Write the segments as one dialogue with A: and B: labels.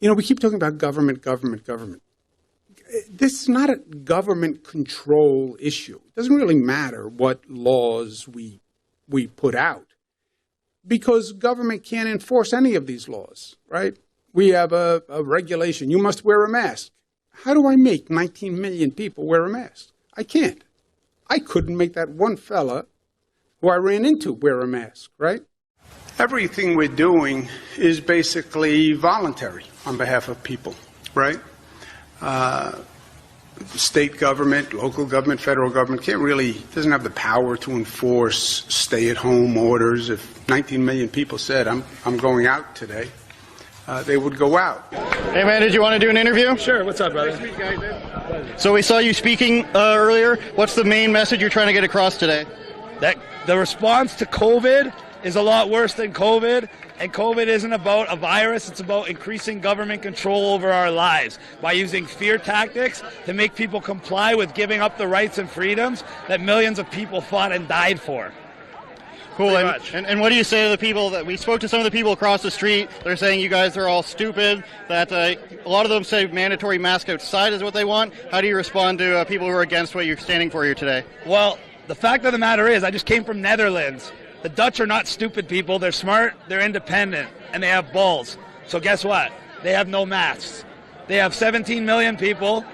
A: You know, we keep talking about government, government, government. This is not a government control issue. It doesn't really matter what laws we put out, because government can't enforce any of these laws, right? We have a regulation. You must wear a mask. How do I make 19 million people wear a mask? I can't. I couldn't make that one fella who I ran into wear a mask, right? Everything we're doing is basically voluntary on behalf of people, right? State government, local government, federal government doesn't have the power to enforce stay-at-home orders. If 19 million people said, I'm going out today, they would go out.
B: Hey man, did you want to do an interview?
C: Sure, what's up, brother?
B: So we saw you speaking earlier. What's the main message you're trying to get across today?
C: That the response to COVID is a lot worse than COVID, and COVID isn't about a virus, it's about increasing government control over our lives by using fear tactics to make people comply with giving up the rights and freedoms that millions of people fought and died for.
B: Cool. And what do you say to the people that we spoke to? Some of the people across the street, they're saying you guys are all stupid, that a lot of them say mandatory mask outside is what they want. How do you respond to people who are against what you're standing for here today?
C: Well, the fact of the matter is, I just came from Netherlands. The Dutch are not stupid people. They're smart, they're independent, and they have balls. So guess what? They have no masks. They have 17 million people.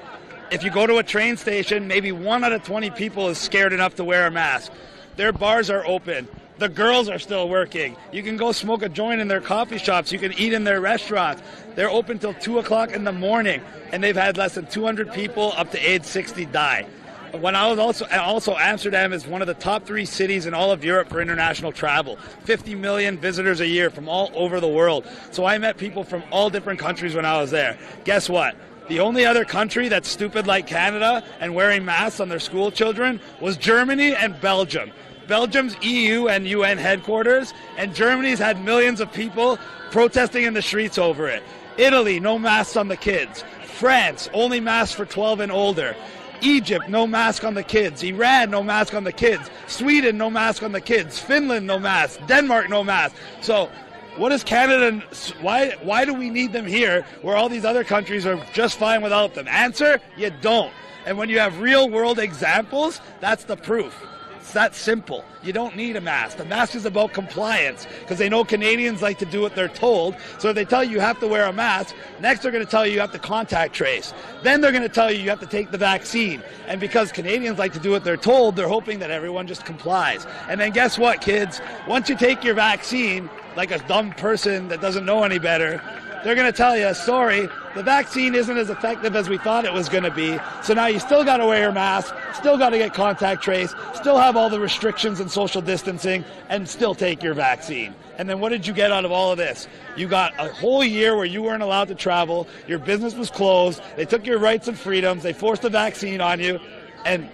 C: If you go to a train station, maybe 1 out of 20 people is scared enough to wear a mask. Their bars are open. The girls are still working. You can go smoke a joint in their coffee shops. You can eat in their restaurants. They're open till 2 o'clock in the morning, and they've had less than 200 people up to age 60 die. When I was also Amsterdam is one of the top 3 cities in all of Europe for international travel. 50 million visitors a year from all over the world. So I met people from all different countries when I was there. Guess what? The only other country that's stupid like Canada and wearing masks on their school children was Germany and Belgium. Belgium's EU and UN headquarters, and Germany's had millions of people protesting in the streets over it. Italy, no masks on the kids. France, only masks for 12 and older. Egypt, no mask on the kids. Iran, no mask on the kids. Sweden, no mask on the kids. Finland, no mask. Denmark, no mask. So what is Canada, why do we need them here where all these other countries are just fine without them? Answer, you don't. And when you have real world examples, that's the proof. It's that simple. You don't need a mask. The mask is about compliance because they know Canadians like to do what they're told. So if they tell you have to wear a mask, next they're going to tell you have to contact trace. Then they're going to tell you have to take the vaccine. And because Canadians like to do what they're told, they're hoping that everyone just complies. And then guess what, kids? Once you take your vaccine, like a dumb person that doesn't know any better, they're going to tell you, sorry, the vaccine isn't as effective as we thought it was going to be. So now you still got to wear your mask, still got to get contact trace, still have all the restrictions and social distancing, and still take your vaccine. And then what did you get out of all of this? You got a whole year where you weren't allowed to travel, your business was closed, they took your rights and freedoms, they forced a vaccine on you, and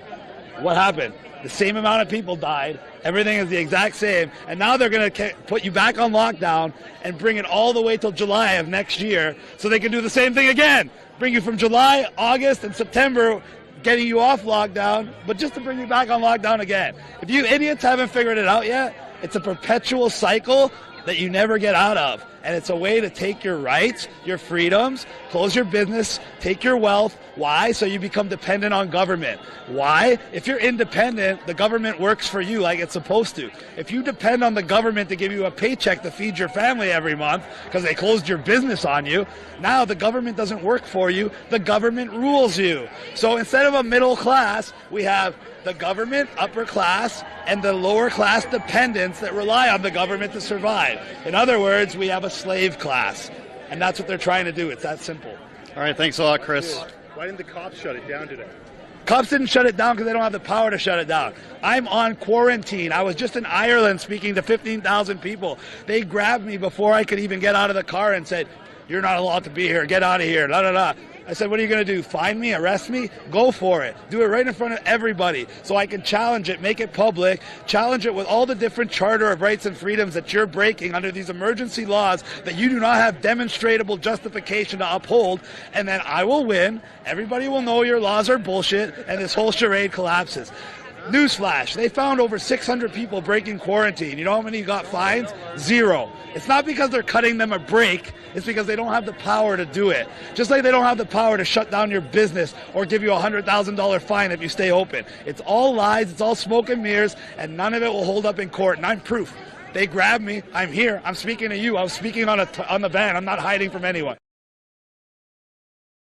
C: what happened? The same amount of people died. Everything is the exact same. And now they're going to put you back on lockdown and bring it all the way till July of next year so they can do the same thing again. Bring you from July, August, and September, getting you off lockdown, but just to bring you back on lockdown again. If you idiots haven't figured it out yet, it's a perpetual cycle that you never get out of. And it's a way to take your rights, your freedoms, close your business, take your wealth. Why? So you become dependent on government. Why? If you're independent, the government works for you like it's supposed to. If you depend on the government to give you a paycheck to feed your family every month because they closed your business on you, now the government doesn't work for you, the government rules you. So instead of a middle class, we have the government, upper class, and the lower class dependents that rely on the government to survive. In other words, we have a slave class, and that's what they're trying to do. It's that simple.
B: All right, thanks a lot, Chris.
D: Why didn't the cops shut it down today?
C: Cops didn't shut it down because they don't have the power to shut it down. I'm on quarantine. I was just in Ireland speaking to 15,000 people. They grabbed me before I could even get out of the car and said, "You're not allowed to be here. Get out of here." Da, da, da. I said, what are you going to do? Fine me? Arrest me? Go for it. Do it right in front of everybody so I can challenge it, make it public, challenge it with all the different charter of rights and freedoms that you're breaking under these emergency laws that you do not have demonstrable justification to uphold, and then I will win. Everybody will know your laws are bullshit, and this whole charade collapses. Newsflash, they found over 600 people breaking quarantine. You know how many got fines? 0. It's not because they're cutting them a break, it's because they don't have the power to do it. Just like they don't have the power to shut down your business or give you a $100,000 fine if you stay open. It's all lies, it's all smoke and mirrors, and none of it will hold up in court, and I'm proof. They grabbed me, I'm here, I'm speaking to you, I was speaking on the van, I'm not hiding from anyone.